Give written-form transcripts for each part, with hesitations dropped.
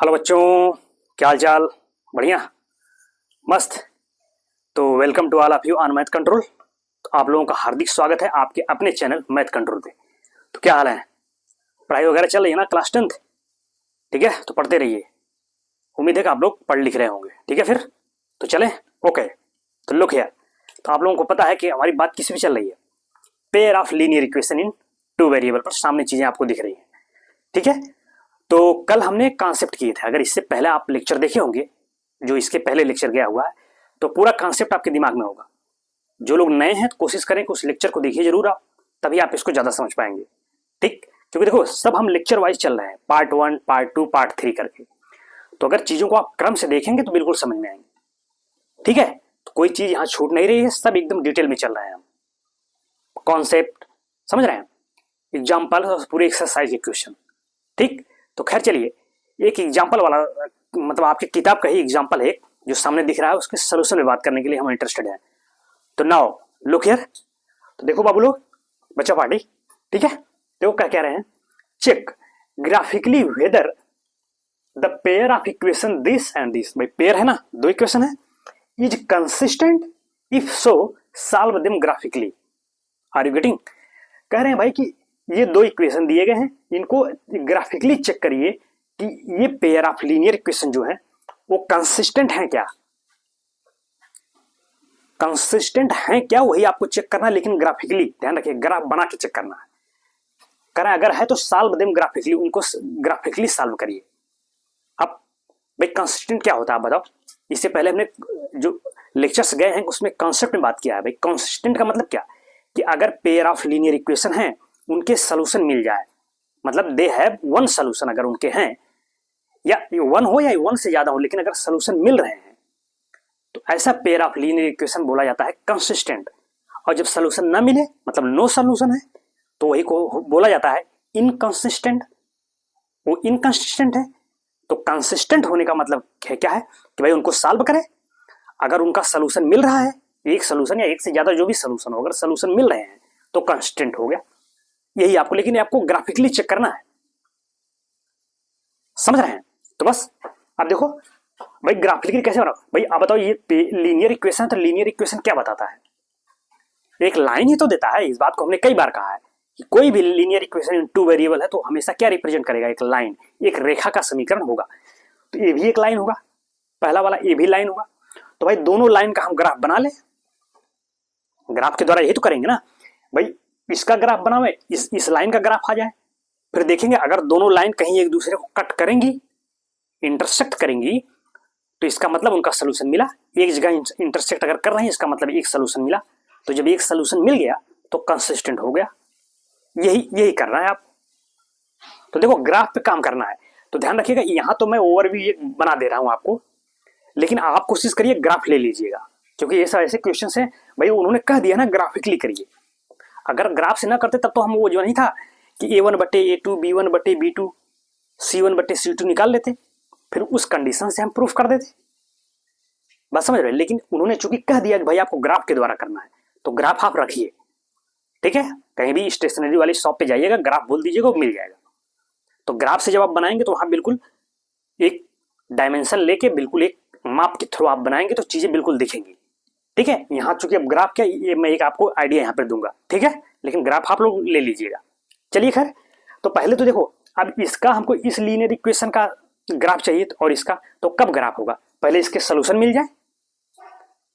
Hello बच्चों, क्या हाल चाल? बढ़िया, मस्त। तो welcome to all of you on Math Control. तो आप लोगों का हार्दिक स्वागत है आपके अपने चैनल मैथ कंट्रोल पे। तो क्या हाल है? पढ़ाई वगैरह चल रही है ना? क्लास 10th ठीक है, तो पढ़ते रहिए। उम्मीद है कि आप लोग पढ़ लिख रहे होंगे। ठीक है, फिर तो चलें। ओके, तो लुक हियर। तो आप लोगों को पता है कि हमारी बात किस पे चल रही है? Pair of linear equation in two variable पर। सामने चीजें आपको दिख रही हैं, ठीक है। तो कल हमने कॉन्सेप्ट किए थे। अगर इससे पहले आप लेक्चर देखे होंगे, जो इसके पहले लेक्चर गया हुआ है, तो पूरा कॉन्सेप्ट आपके दिमाग में होगा। जो लोग नए हैं तो कोशिश करें कि उस लेक्चर को देखिए जरूर आप, तभी आप इसको ज्यादा समझ पाएंगे। ठीक, क्योंकि देखो सब हम लेक्चर वाइज चल रहे हैं, पार्ट 1, पार्ट 2, पार्ट 3 करके। तो अगर चीजों को आप क्रम से देखेंगे तो बिल्कुल समझ में आएंगे। ठीक है, तो कोई चीज यहां छूट नहीं रही है, सब एकदम डिटेल में चल रहे हैं हम। कॉन्सेप्ट समझ रहे हैं, एग्जाम्पल और पूरे एक्सरसाइज के क्वेश्चन। ठीक, तो खैर चलिए, एक एग्जाम्पल वाला, मतलब आपकी किताब का ही एग्जाम्पल है जो सामने दिख रहा है, उसके सोल्यूशन में बात करने के लिए हम इंटरेस्टेड हैं। तो नाउ लुक हियर। तो देखो बाबू लोग, बच्चा पार्टी, ठीक है। देखो क्या कह रहे हैं, check graphically whether the pair of equation this and this. भाई पेयर है ना, दो इक्वेशन है, is consistent, if so solve them graphically. Are you getting? कह रहे हैं भाई कि ये दो इक्वेशन दिए गए हैं, इनको ग्राफिकली चेक करिए कि ये पेयर ऑफ लीनियर इक्वेशन जो है वो कंसिस्टेंट है क्या, कंसिस्टेंट है क्या, वही आपको चेक करना है। लेकिन ग्राफिकली ध्यान रखिए, ग्राफ बना के चेक करना है। करें अगर है तो सॉल्व देम ग्राफिकली, उनको ग्राफिकली सॉल्व करिए। अब भाई कंसिस्टेंट क्या होता है आप बताओ? इससे पहले हमने जो लेक्चर्स गए हैं उसमें कॉन्सेप्ट में बात किया है। भाई कंसिस्टेंट का मतलब क्या, कि अगर पेयर ऑफ लीनियर इक्वेशन है उनके सोल्यूशन मिल जाए, मतलब दे हैव वन सोल्यूशन, अगर उनके हैं, या वन हो या वन से ज्यादा हो, लेकिन अगर सोल्यूशन मिल रहे हैं तो ऐसा पेयर ऑफ लीनियर इक्वेशन बोला जाता है कंसिस्टेंट। और जब सोल्यूशन ना मिले, मतलब नो सोल्यूशन है, तो वही को बोला जाता है इनकंसिस्टेंट। वो इनकंसिस्टेंट है। तो कंसिस्टेंट होने का मतलब है क्या है, कि भाई उनको सॉल्व करें, अगर उनका सोल्यूशन मिल रहा है, एक सोल्यूशन या एक से ज्यादा जो भी सोल्यूशन हो, अगर सोल्यूशन मिल रहे हैं तो कंसिस्टेंट हो गया। यही आपको, लेकिन आपको ग्राफिकली चेक करना है, समझ रहे हैं? तो बस अब देखो भाई ग्राफिकली कैसे बनाओ। भाई आप बताओ, ये लीनियर इक्वेशन, तो लीनियर इक्वेशन क्या बताता है? एक लाइन ही तो देता है। इस बात को हमने कई बार कहा है कि कोई भी linear equation in two variable है तो हमेशा क्या रिप्रेजेंट करेगा? एक लाइन, एक रेखा का समीकरण होगा। तो ये भी एक लाइन होगा, पहला वाला ये भी लाइन होगा। तो भाई दोनों लाइन का हम ग्राफ बना ले, ग्राफ के द्वारा यही तो करेंगे ना। भाई इसका ग्राफ बनावे, इस लाइन का ग्राफ आ जाए, फिर देखेंगे अगर दोनों लाइन कहीं एक दूसरे को कट करेंगी, इंटरसेक्ट करेंगी, तो इसका मतलब उनका सोल्यूशन मिला। एक जगह इंटरसेक्ट अगर कर रहे हैं, इसका मतलब एक सोल्यूशन मिला। तो जब एक सोल्यूशन मिल गया तो कंसिस्टेंट हो गया। यही करना है आप। तो देखो ग्राफ पे काम करना है। तो ध्यान रखिएगा, यहां तो मैं ओवरव्यू बना दे रहा हूं आपको, लेकिन आप कोशिश करिए ग्राफ ले लीजिएगा, क्योंकि ये ऐसे क्वेश्चन है भाई, उन्होंने कह दिया ना ग्राफिकली करिए। अगर ग्राफ से ना करते तब तो हम वो जो नहीं था कि A1/A2, B1/B2, C1/C2 निकाल लेते, फिर उस कंडीशन से हम प्रूफ कर देते। बस समझ रहे? लेकिन उन्होंने चूंकि कह दिया कि भाई आपको ग्राफ के द्वारा करना है, तो ग्राफ आप रखिए। ठीक है, कहीं भी स्टेशनरी वाली शॉप पे जाइएगा, ग्राफ बोल दीजिएगा, वो मिल जाएगा। तो ग्राफ से जब आप बनाएंगे तो वहां बिल्कुल एक डायमेंशन लेके, बिल्कुल एक माप के थ्रू आप बनाएंगे तो चीजें बिल्कुल दिखेंगी। ठीक है, यहाँ चूंकि अब ग्राफ क्या, ये मैं एक आपको आइडिया यहाँ पर दूंगा, ठीक है, लेकिन ग्राफ आप लोग ले लीजिएगा। चलिए खैर, तो पहले तो देखो, अब इसका हमको इस लीनियर इक्वेशन का ग्राफ चाहिए, और इसका तो कब ग्राफ होगा? पहले इसके सोल्यूशन मिल जाए।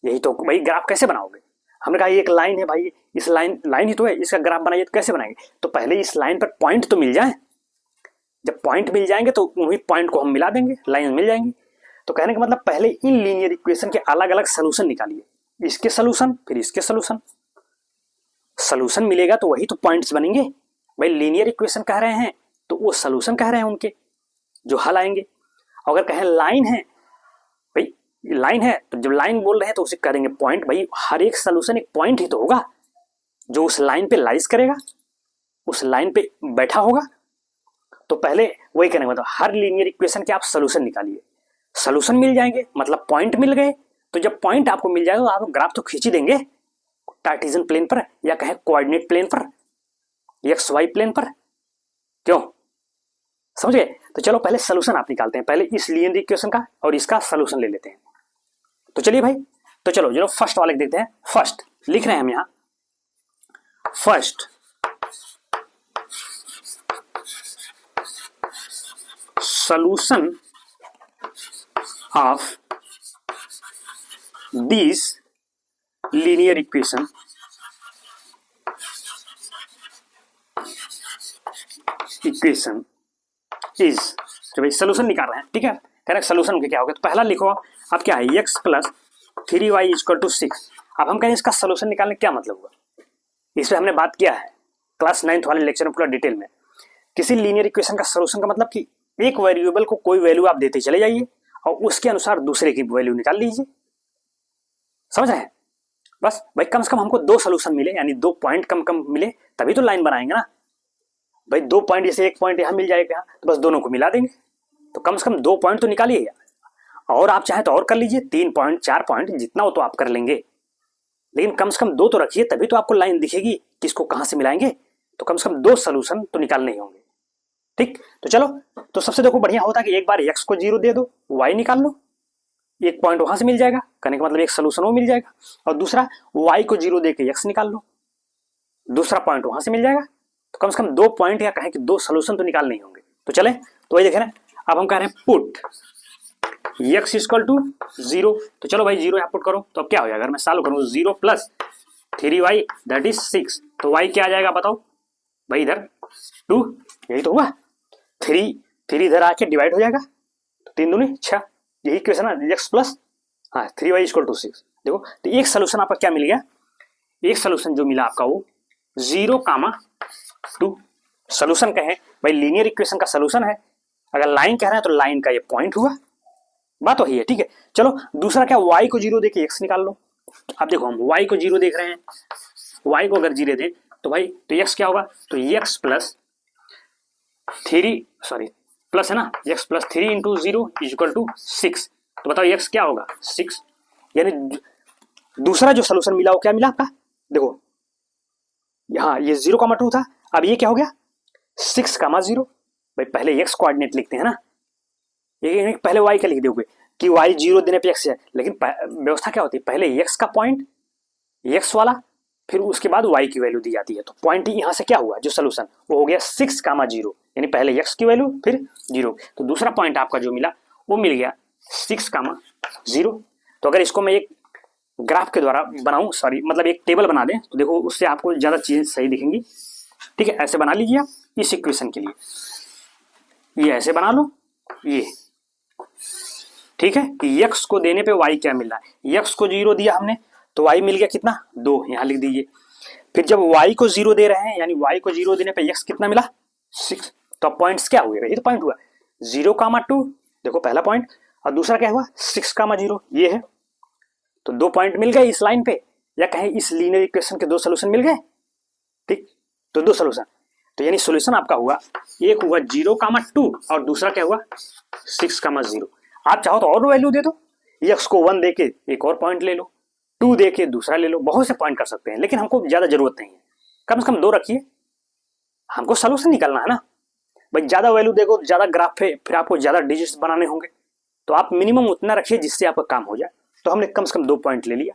यही तो भाई, ग्राफ कैसे बनाओगे? हमने कहा एक लाइन है भाई, इस लाइन ही तो है, इसका ग्राफ बनाइए, तो कैसे बनाएंगे? तो पहले इस लाइन पर पॉइंट तो मिल जाए। जब पॉइंट मिल जाएंगे तो वही पॉइंट को हम मिला देंगे, लाइन मिल जाएंगी। तो कहने का मतलब पहले इन लीनियर इक्वेशन के अलग अलग सोल्यूशन निकालिए, इसके सोल्यूशन फिर इसके सोल्यूशन। सोल्यूशन मिलेगा तो वही तो पॉइंट्स बनेंगे। भाई लीनियर इक्वेशन कह रहे हैं तो वो सोल्यूशन कह रहे हैं उनके, जो हल आएंगे। अगर कहें लाइन है, भाई लाइन है तो जब लाइन बोल रहे हैं तो उसे करेंगे पॉइंट। भाई हर एक सोल्यूशन एक पॉइंट ही तो होगा, जो उस लाइन पे लाइज करेगा, उस लाइन पे बैठा होगा। तो पहले वही करेंगे, मतलब हर लीनियर इक्वेशन के आप सोल्यूशन निकालिए। सोल्यूशन मिल जाएंगे मतलब पॉइंट मिल गए। तो जब पॉइंट आपको मिल जाएगा तो आप ग्राफ तो खींच ही देंगे कार्टेशियन प्लेन पर, या कहें कोऑर्डिनेट प्लेन पर, XY प्लेन पर। क्यों? समझ गए? तो चलो पहले सोल्यूशन आप निकालते हैं, पहले इस लीनियर इक्वेशन का और इसका सोल्यूशन ले लेते हैं। तो चलिए भाई, तो चलो जो फर्स्ट वाले देखते हैं। फर्स्ट लिख रहे हैं हम यहां, first solution of this linear equation is, जो भाई सोल्यूशन निकाल रहे हैं, ठीक है, कह रहे सोल्यूशन क्या होगा। तो पहला लिखो अब क्या है, x plus 3y equal to 6। अब हम कहें इसका सोल्यूशन निकालने क्या मतलब हुआ, इस पर हमने बात किया है क्लास 9th वाले लेक्चर में पूरा डिटेल में। किसी लीनियर इक्वेशन का सोल्यूशन का मतलब कि एक वेरिएबल को कोई वैल्यू आप देते चले जाइए और उसके अनुसार दूसरे की वैल्यू निकाल लीजिए। समझ रहे हैं? बस भाई कम से कम हमको दो सोल्यूशन मिले, यानी 2 पॉइंट कम कम मिले, तभी तो लाइन बनाएंगे ना भाई। 2 पॉइंट जैसे एक पॉइंट यहां मिल जाएगा तो बस दोनों को मिला देंगे, तो कम से कम 2 पॉइंट तो निकालिए। और आप चाहे तो और कर लीजिए, 3 पॉइंट 4 पॉइंट जितना हो तो आप कर लेंगे, लेकिन कम से कम 2 तो रखिए, तभी तो आपको लाइन दिखेगी किसको कहां से मिलाएंगे। तो कम से कम 2 सोल्यूशन तो निकालने ही होंगे, ठीक। तो चलो, तो सबसे देखो बढ़िया होता है कि एक बार x को 0 दे दो, y निकाल लो, एक पॉइंट वहां से मिल जाएगा, कहने का मतलब एक सोल्यूशन वो मिल जाएगा। और दूसरा y को 0 दे के x निकाल लो, दूसरा पॉइंट वहां से मिल जाएगा। तो कम से कम 2 पॉइंट या कहें कि 2 सोल्यूशन तो निकालने ही होंगे। तो चले, तो वही देखे ना, अब हम कह रहे हैं पुट x इक्वल टू 0। तो चलो भाई 0 यहाँ पुट करो, तो अब क्या हो जाएगा, अगर मैं सॉल्व करूँ 0 प्लस 3y दैट इज 6, तो y क्या आ जाएगा बताओ भाई, इधर 2, यही तो हुआ। 3 इधर आके डिवाइड हो जाएगा, तो 3 दूनी 6, यही इक्वेशन है, x plus 3y equal to 6। देखो, तो एक सोल्यूशन आपका क्या मिल गया, एक सोल्यूशन जो मिला आपका वो 0,2 सोल्यूशन कहे भाई, लीनियर इक्वेशन का सोल्यूशन है। अगर लाइन कह रहे हैं तो लाइन का ये पॉइंट हुआ, बात वही है, ठीक है। चलो दूसरा क्या, y को 0 देके x निकाल लो। अब देखो हम y को 0 देख रहे हैं, y को अगर 0 दे तो भाई तो x क्या होगा, तो x प्लस 3, सॉरी प्लस है ना, x plus 3 into 0 equal to 6। तो बताओ x क्या होगा, 6। यानी दूसरा जो सोल्यूशन मिला वो क्या मिला आपका, देखो यहाँ ये 0,2 था, अब ये क्या हो गया 6,0। भाई पहले x कोऑर्डिनेट लिखते हैं ना, ये पहले y का लिख दोगे कि y 0 देने पे x है, लेकिन व्यवस्था क्या होती है, पहले x का पॉइंट x वाला, फिर उसके बाद y की वैल्यू दी जाती है। तो पॉइंट यहाँ से क्या हुआ, जो सोल्यूशन वो हो गया 6,0, यानी पहले x की वैल्यू फिर 0। तो दूसरा पॉइंट आपका जो मिला वो मिल गया 6,0। तो अगर इसको मैं एक ग्राफ के द्वारा बनाऊं, सॉरी मतलब एक टेबल बना दें, तो देखो उससे आपको ज्यादा चीजें सही दिखेंगी, ठीक है। ऐसे बना लीजिए आप इस इक्वेशन के लिए, ये ऐसे बना लो, ये ठीक है कि x को देने पे y क्या मिल रहा है, x को 0 दिया हमने तो y मिल गया कितना, 2, यहां लिख दीजिए। फिर जब y को 0 दे रहे हैं, यानी y को 0 देने पे x कितना मिला, 6। तो अब पॉइंट्स क्या हुए, ये तो पॉइंट हुआ 0,2, देखो पहला पॉइंट, और दूसरा क्या हुआ 6,0, ये है। तो 2 पॉइंट मिल गए इस लाइन पे, या कहें इस लीनियर इक्वेशन के 2 सोल्यूशन मिल गए, ठीक। तो 2 सोल्यूशन, तो यानी सोल्यूशन आपका हुआ, एक हुआ 0,2 और दूसरा क्या हुआ 6,0। आप चाहो तो और वैल्यू दे दो, x को 1 देके एक और पॉइंट ले लो, 2 देके दूसरा ले लो, बहुत से पॉइंट कर सकते हैं, लेकिन हमको ज्यादा जरूरत नहीं है, कम से कम 2 रखिए, हमको सोल्यूशन निकालना है ना भाई। ज्यादा वैल्यू देखो, ज्यादा ग्राफ पे फिर आपको ज्यादा डिजिट्स बनाने होंगे, तो आप मिनिमम उतना रखिए जिससे आपका काम हो जाए। तो हमने कम से कम 2 पॉइंट ले लिया,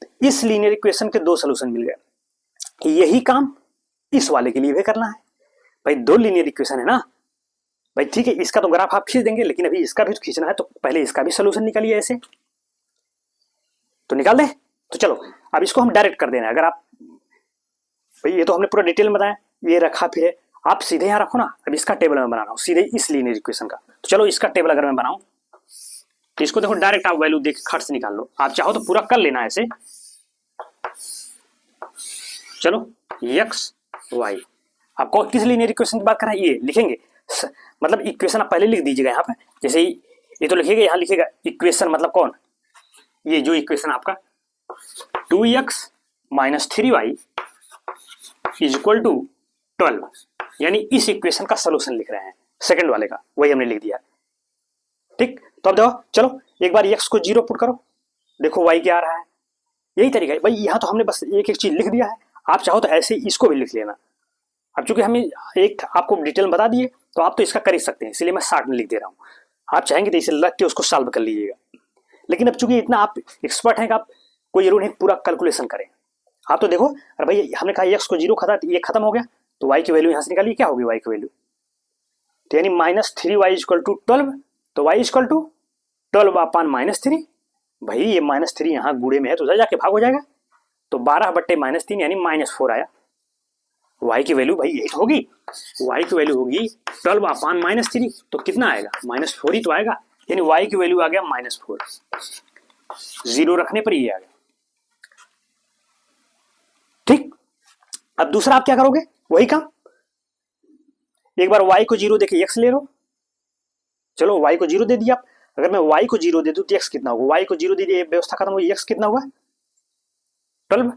तो इस लीनियर इक्वेशन के 2 सोल्यूशन मिल गए। यही काम इस वाले के लिए भी करना है भाई, 2 लीनियर इक्वेशन है ना भाई, ठीक है। इसका तो ग्राफ आप खींच देंगे, लेकिन अभी इसका भी तो खींचना है, तो पहले इसका भी सोल्यूशन निकालिए, ऐसे तो निकाल दे। तो चलो अब इसको हम डायरेक्ट कर देना है। अगर आप भाई, ये तो हमने पूरा डिटेल में बताया, ये रखा, फिर आप सीधे यहाँ रखो ना, अब इसका टेबल में बनाना हो सीधे इस लीनियर इक्वेशन का। तो चलो इसका टेबल अगर मैं बनाऊं, तो इसको देखो डायरेक्ट आप वैल्यू देख खर्च निकाल लो, आप चाहो तो पूरा कर लेना ऐसे। चलो x y, आपको किस लीनियर इक्वेशन की बात कर रहा है ये लिखेंगे, मतलब इक्वेशन आप पहले लिख दीजिएगा यहाँ पे, जैसे ही ये तो लिखिएगा, यहाँ लिखिएगा इक्वेशन मतलब कौन, ये जो इक्वेशन आपका 2x minus 3y is equal to 12, यानी इस इक्वेशन का सोल्यूशन लिख रहे हैं, सेकंड वाले का, वही हमने लिख दिया, ठीक। तो अब देखो, चलो एक बार x को 0 पुट करो, देखो y क्या आ रहा है, यही तरीका है भाई। यहाँ तो हमने बस एक एक चीज लिख दिया है, आप चाहो तो ऐसे इसको भी लिख लेना। अब चूंकि हमें एक आपको डिटेल बता दिए, तो आप तो इसका कर ही सकते हैं, इसलिए मैं 60 में लिख दे रहा हूँ। आप चाहेंगे तो इसे लग के उसको सॉल्व कर लीजिएगा, लेकिन अब चूंकि इतना आप एक्सपर्ट हैं कि आप कोई जरूर नहीं पूरा कैलकुलेशन करें। आप तो देखो, अरे भाई हमने कहा एक्स को 0 खाता, ये खत्म हो गया, तो वाई की वैल्यू यहाँ से निकालिए, क्या होगी वाई की वैल्यू, तो यानी -3y इक्वल टू 12, तो y इक्वल टू 12 अपान -3। भाई ये -3 यहाँ गुड़े में है तो जाके भाग हो जाएगा, तो 12 बट्टे -3 यानी -4 आया। y की वैल्यू भाई यही तो होगी, y की वैल्यू होगी 12 अपान -3, तो कितना आएगा, -4 ही तो आएगा, यानी y की वैल्यू आ गया -4, 0 रखने पर ये आ गया। ठीक, अब दूसरा आप क्या करोगे, वही काम, एक बार y को 0 देके x ले लो, चलो y को 0 दे दिया, अगर मैं y को 0 दे दूं तो x कितना होगा, y को 0 दे दिया, व्यवस्था खत्म हुई, x कितना हुआ 12।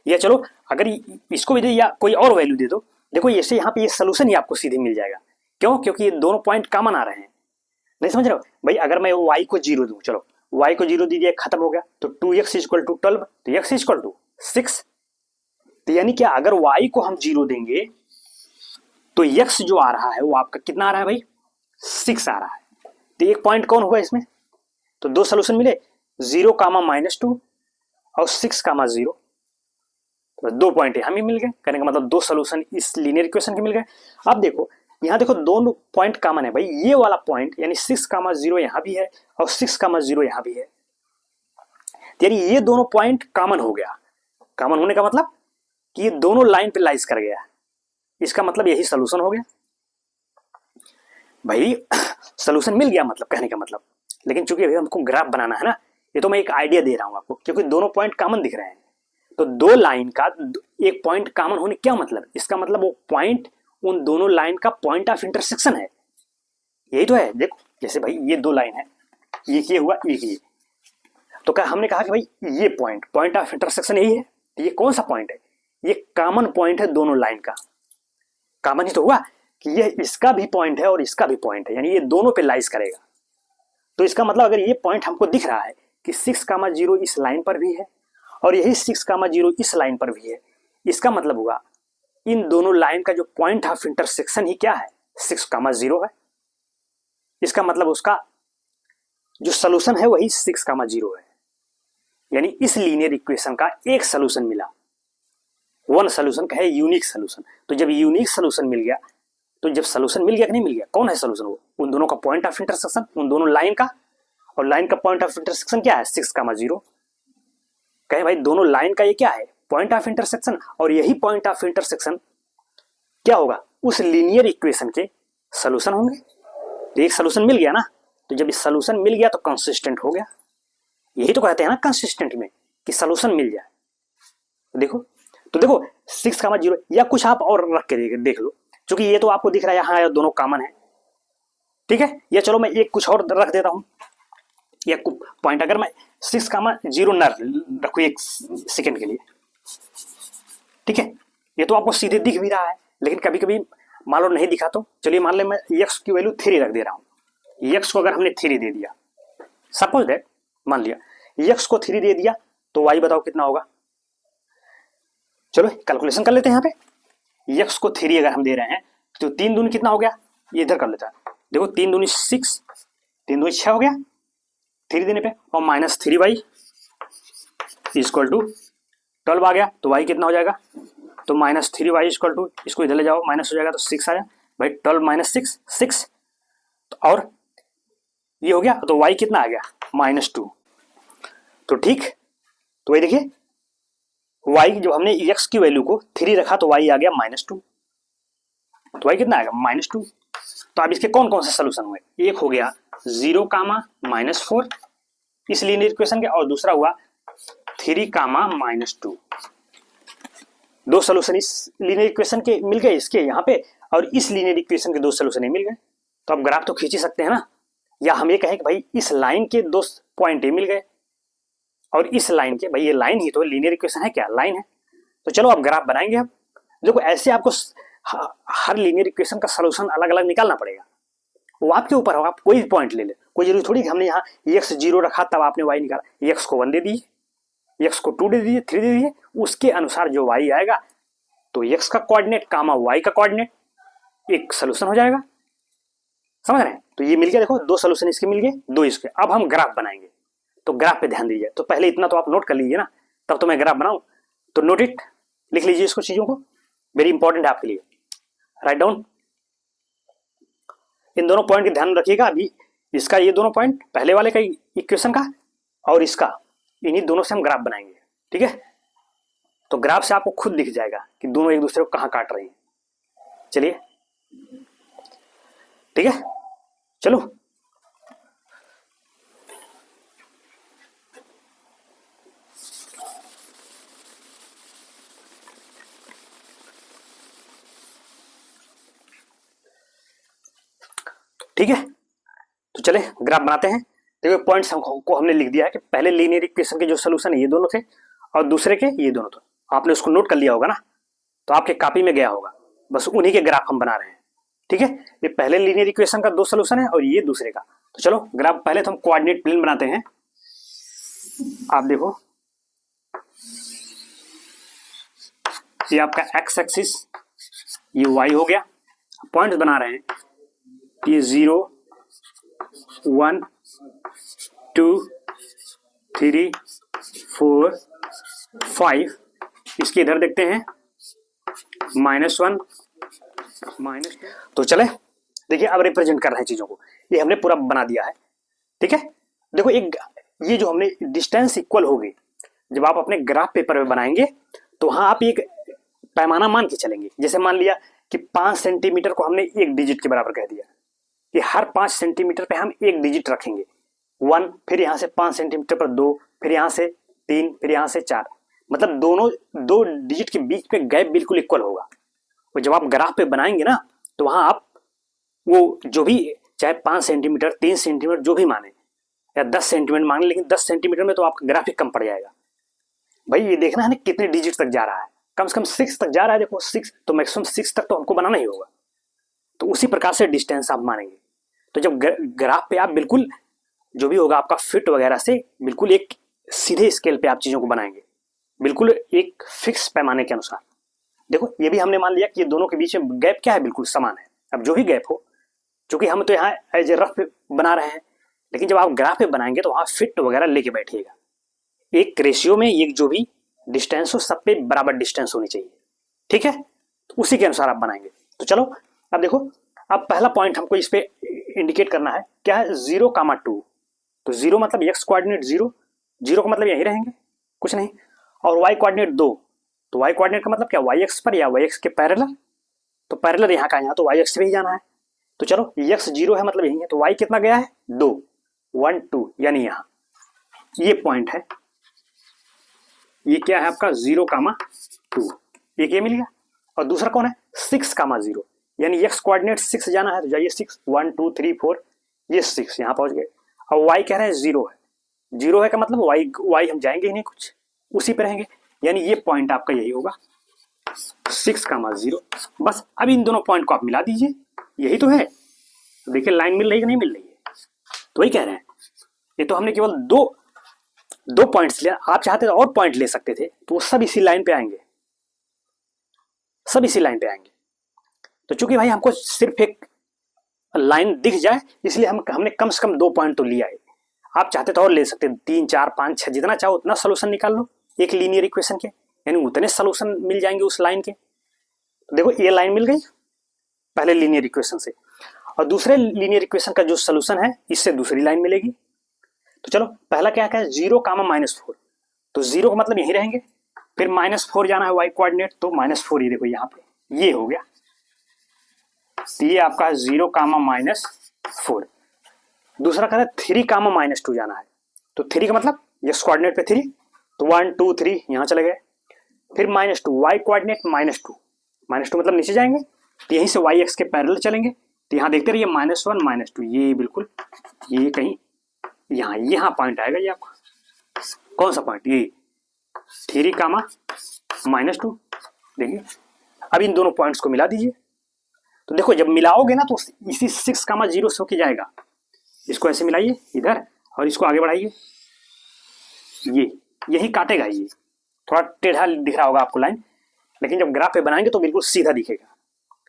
या चलो अगर इसको भी दे या कोई और वैल्यू दे दो, देखो ऐसे यहाँ पे ये सोल्यूशन ही आपको सीधे मिल जाएगा, क्यों, क्योंकि ये दोनों पॉइंट कॉमन आ रहे हैं, नहीं समझ रहे हो भाई। अगर मैं y को 0 दूं, चलो y को 0 दे दिया, खत्म हो गया, तो 2x इक्वल टू 12, तो x इक्वल टू 6, तो यानी क्या अगर y को हम 0 देंगे तो x जो आ रहा है वो आपका कितना आ रहा है भाई, 6 आ रहा है। तो एक पॉइंट कौन हुआ इसमें, तो दो सोल्यूशन मिले, 0 कामा -2 और 6 कामा 0, तो दो पॉइंट हमें मिल गए, कहने का मतलब दो सोल्यूशन इस लीनियर इक्वेशन के मिल गए। अब देखो यहाँ देखो दोनों पॉइंट कॉमन है भाई, ये वाला पॉइंट यानी 6 कामा 0 यहाँ भी है और 6 कामा 0 यहाँ भी है, यानी ये दोनों पॉइंट कॉमन हो गया। कॉमन होने का मतलब कि ये दोनों लाइन पे लाइज कर गया, इसका मतलब यही सोल्यूशन हो गया भाई। सोल्यूशन मिल गया मतलब कहने का मतलब, लेकिन चूंकि अभी हमको ग्राफ बनाना है ना, ये तो मैं एक आइडिया दे रहा हूं आपको, क्योंकि दोनों पॉइंट कॉमन दिख रहे हैं, तो दो लाइन का एक पॉइंट कॉमन होने क्या मतलब, इसका मतलब वो पॉइंट उन दोनों लाइन का पॉइंट ऑफ इंटरसेक्शन है, यही तो है। देखो जैसे भाई ये दो लाइन है, ये हुआ ये, तो क्या हमने कहा कि भाई ये पॉइंट ऑफ इंटरसेक्शन यही है, ये कौन सा पॉइंट है, ये कॉमन पॉइंट है दोनों लाइन का, कॉमन ही तो हुआ कि ये इसका भी पॉइंट है और इसका भी पॉइंट है, यानी ये दोनों पे लाइज करेगा। तो इसका मतलब अगर ये पॉइंट हमको दिख रहा है कि 6 कामा 0 इस लाइन पर भी है और यही 6 कामा 0 इस लाइन पर भी है, इसका मतलब हुआ इन दोनों लाइन का जो पॉइंट ऑफ इंटरसेक्शन ही क्या है, 6 कामा 0 है। इसका मतलब उसका जो सोल्यूशन है वही 6 कामा 0 है, यानी इस लीनियर इक्वेशन का एक सोल्यूशन मिला, वन सोल्यूशन का है यूनिक सोल्यूशन। तो जब यूनिक सोल्यूशन मिल गया, तो जब सोल्यूशन मिल गया कि नहीं मिल गया, कौन है सोल्यूशन, वो उन दोनों का पॉइंट ऑफ इंटरसेक्शन, उन दोनों लाइन का, और लाइन का पॉइंट ऑफ इंटरसेक्शन क्या है 6 कामा 0। कहे भाई दोनों लाइन का ये क्या है पॉइंट ऑफ इंटरसेक्शन, और यही पॉइंट ऑफ इंटरसेक्शन क्या होगा उस लीनियर इक्वेशन के सोल्यूशन होंगे। तो एक सोल्यूशन मिल गया ना, तो जब इस सोल्यूशन मिल गया तो कंसिस्टेंट हो गया, यही तो कहते हैं ना कंसिस्टेंट में कि सोल्यूशन मिल जाए। तो देखो 6 कामा 0 या कुछ आप और रख के देख लो, क्योंकि ये तो आपको दिख रहा है यहाँ दोनों कॉमन है, ठीक है। या चलो मैं एक कुछ और रख देता हूं, या पॉइंट अगर मैं 6 कामा 0 न रखू एक सेकेंड के लिए, ठीक है, ये तो आपको सीधे दिख भी रहा है, लेकिन कभी कभी मान लो नहीं दिखा, तो चलिए मान ले मैं x की वैल्यू 3 रख दे रहा हूं। x को अगर हमने 3 दे दिया, सपोज दैट मान लिया x को 3 दे दिया, तो y बताओ कितना होगा, चलो कैलकुलेशन कर लेते हैं। यहाँ पे x को 3 अगर हम दे रहे हैं तो 3 दूनी कितना हो गया, ये इधर कर लेता है, देखो 3 दूनी 6, 3 दूनी 6 हो गया 3 देने पे, और -3y इक्वल टू 12 आ गया, तो y कितना हो जाएगा, तो -3y इक्वल टू, इसको इधर ले जाओ माइनस हो जाएगा तो 6 आया भाई, 12 माइनस 6, तो और ये हो गया, तो y कितना आ गया -2। तो ठीक, तो वही देखिए y जब हमने x की वैल्यू को 3 रखा तो y आ गया -2, तो y कितना आएगा -2। तो अब इसके कौन कौन से सोल्यूशन हुए, एक हो गया 0 कामा -4 इस लीनियर इक्वेशन के, और दूसरा हुआ 3 कामा -2। दो सोल्यूशन इस लीनियर इक्वेशन के मिल गए इसके यहाँ पे, और इस लीनियर इक्वेशन के दो सोल्यूशन मिल गए। तो अब ग्राफ तो खींच ही सकते हैं ना, या हम ये कहें कि भाई इस लाइन के दो पॉइंट मिल गए और इस लाइन के, भाई ये लाइन ही तो लीनियर इक्वेशन है, क्या लाइन है। तो चलो अब ग्राफ बनाएंगे। अब देखो ऐसे आपको हर लीनियर इक्वेशन का सोल्यूशन अलग अलग निकालना पड़ेगा, वो आपके ऊपर होगा, आप कोई पॉइंट ले ले, कोई जरूरी थोड़ी कि हमने यहाँ x 0 रखा तब आपने y निकाला, x को 1 दे दीजिए, x को 2 दे दीजिए, 3 दे दीजिए, उसके अनुसार जो y आएगा, तो x का कोऑर्डिनेट कामा y का कोऑर्डिनेट, एक सोल्यूशन हो जाएगा। समझ रहे हैं? तो ये मिल गया, देखो दो सोल्यूशन इसके मिल गए, दो इसके। अब हम ग्राफ बनाएंगे, तो ग्राफ पे ध्यान दीजिए। तो पहले इतना तो आप नोट कर लीजिए ना, तब तो मैं ग्राफ बनाऊं। तो नोट इट, लिख लीजिए इसको, चीजों को, वेरी इंपॉर्टेंट है आपके लिए। Write down. इन दोनों पॉइंट का ध्यान रखिएगा। अभी इसका ये दोनों पॉइंट, पहले वाले का इक्वेशन का और इसका, इन्हीं दोनों से हम ग्राफ बनाएंगे। ठीक है? तो ग्राफ से आपको खुद दिख जाएगा कि दोनों एक दूसरे को कहां काट रहे हैं। चलिए, ठीक है, चलो। ठीक है, तो चले ग्राफ बनाते हैं। देखो पॉइंट्स को हमने लिख दिया है कि पहले लीनियर इक्वेशन के जो सोल्यूशन है ये दोनों थे, और दूसरे के ये दोनों थे। आपने उसको नोट कर लिया होगा ना, तो आपके कॉपी में गया होगा। बस उन्हीं के ग्राफ हम बना रहे हैं। ठीक है, ये पहले लीनियर इक्वेशन का दो सोल्यूशन है और ये दूसरे का। तो चलो ग्राफ, पहले तो हम कोऑर्डिनेट प्लेन बनाते हैं। आप देखो, ये आपका एक्स एक्सिस, ये वाई हो गया। पॉइंट्स बना रहे हैं, ये 0 1 2 3 4 5। इसके इधर देखते हैं -1 -2। तो चले देखिए, अब रिप्रेजेंट कर रहे हैं चीजों को। ये हमने पूरा बना दिया है। ठीक है, देखो एक ये जो हमने डिस्टेंस इक्वल होगी, जब आप अपने ग्राफ पेपर में बनाएंगे तो वहां आप एक पैमाना मान के चलेंगे। जैसे मान लिया कि 5 सेंटीमीटर को हमने एक डिजिट के बराबर कह दिया, कि हर 5 सेंटीमीटर पे हम एक डिजिट रखेंगे, 1, फिर यहां से 5 सेंटीमीटर पर 2, फिर यहां से 3, फिर यहां से 4। मतलब दोनों दो डिजिट के बीच में गैप बिल्कुल इक्वल होगा। और जब आप ग्राफ पे बनाएंगे ना, तो वहां आप वो जो भी, चाहे 5 सेंटीमीटर 3 सेंटीमीटर जो भी माने, या 10 सेंटीमीटर माने, लेकिन 10 सेंटीमीटर में तो आपका ग्राफिक कम पड़ जाएगा। भाई ये देखना है ना कितने डिजिट तक जा रहा है, कम से कम 6 तक जा रहा है। देखो 6, तो मैक्सिमम 6 तक तो हमको बनाना ही होगा। तो उसी प्रकार से डिस्टेंस आप मानेंगे। तो जब ग्राफ पे आप बिल्कुल जो भी होगा आपका फिट वगैरह से बिल्कुल एक सीधे स्केल पे आप चीजों को बनाएंगे, बिल्कुल एक फिक्स पैमाने के अनुसार। देखो ये भी हमने मान लिया कि ये दोनों के बीच में गैप क्या है, बिल्कुल समान है। अब जो भी गैप हो, क्योंकि हम तो यहाँ एज ए रफ बना रहे हैं, लेकिन जब आप ग्राफ पे बनाएंगे तो वहां फिट वगैरह लेके बैठिएगा। एक रेशियो में एक जो भी डिस्टेंस हो, सब पे बराबर डिस्टेंस होनी चाहिए। ठीक है, तो उसी के अनुसार आप बनाएंगे। तो चलो अब देखो, अब पहला पॉइंट हमको इस पे इंडिकेट करना है, क्या है, 0,2। तो 0 मतलब एक्स कोऑर्डिनेट 0, 0 का मतलब यही रहेंगे, कुछ नहीं। और वाई कोऑर्डिनेट 2, तो वाई कोऑर्डिनेट का मतलब क्या, वाई एक्स पर या वाई एक्स के पैरेलल। तो पैरेलल यहाँ का, यहाँ तो वाई एक्स पे ही जाना है। तो चलो एक्स 0 है मतलब यही है, तो वाई कितना गया है, 2, 1 2, यानी यहाँ ये पॉइंट है। ये क्या है आपका 0,2, एक ये मिल गया। और दूसरा कौन है, 6,0, यानी एक्स कोऑर्डिनेट 6 जाना है, तो जाइए 6, 1 2 3 4, ये 6 यहाँ पहुंच गए। अब वाई कह रहे हैं 0 है, 0 है का मतलब वाई हम जाएंगे ही नहीं, कुछ उसी पे रहेंगे। यानी ये पॉइंट आपका यही होगा 6,0। बस अब इन दोनों पॉइंट को आप मिला दीजिए, यही तो है। तो देखिए लाइन मिल रही है कि नहीं मिल रही है, तो वही कह रहे हैं। ये तो हमने केवल दो पॉइंट्स लिया, आप चाहते तो और पॉइंट ले सकते थे, तो वो सब इसी लाइन पे आएंगे, सब इसी लाइन पे आएंगे। तो चूंकि भाई हमको सिर्फ एक लाइन दिख जाए, इसलिए हमने कम से कम 2 पॉइंट तो लिया है। आप चाहते तो और ले सकते, 3 4 5 6, जितना चाहो उतना सोल्यूशन निकाल लो एक लीनियर इक्वेशन के, यानी उतने सोल्यूशन मिल जाएंगे उस लाइन के। तो देखो ये लाइन मिल गई पहले लीनियर इक्वेशन से, और दूसरे लीनियर इक्वेशन का जो सोल्यूशन है इससे दूसरी लाइन मिलेगी। तो चलो पहला क्या है, 0,-4। तो 0 का मतलब यही रहेंगे, फिर -4 जाना है वाई कोऑर्डिनेट, तो -4 ये देखो यहाँ पे ये हो गया। तो ये आपका 0,-4। दूसरा कह रहा है 3,-2 जाना है, तो 3 का मतलब एक्स कोऑर्डिनेट पे 3, तो 1 2 3 यहाँ चले गए। फिर -2 वाई कोऑर्डिनेट -2, -2 मतलब नीचे जाएंगे, तो यहीं से वाई एक्स के पैरेलल चलेंगे। तो यहाँ देखते रहिए -1 -2, ये बिल्कुल ये कहीं यहाँ पॉइंट आएगा। ये आपका कौन सा पॉइंट, ये 3,-2। देखिए अब इन दोनों पॉइंट्स को मिला दीजिए। तो देखो जब मिलाओगे ना तो इसी 6,0 से होके जाएगा। इसको ऐसे मिलाइए इधर और इसको आगे बढ़ाइए, ये यही काटेगा। ये थोड़ा टेढ़ा दिख रहा होगा आपको लाइन, लेकिन जब ग्राफ पे बनाएंगे तो बिल्कुल सीधा दिखेगा।